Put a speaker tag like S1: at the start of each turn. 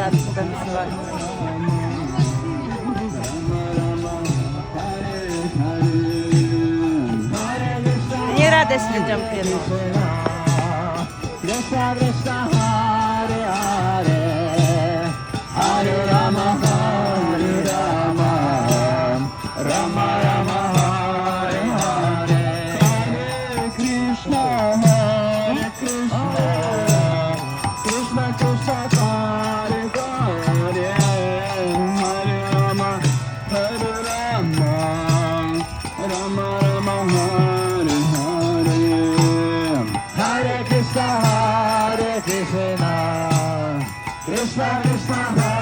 S1: tabi sıkıntısı var. Niye Radhesini jump yapıyorsun?
S2: Krishna Krishna Hare Hare Hare Rama Hare Rama Rama Rama Hare Hare Hare Krishna Hare Krishna Krishna Krishna Hare Hare Hare Rama Hare Rama Rama Rama Hare Hare Hare Krishna Krishna Krishna Hare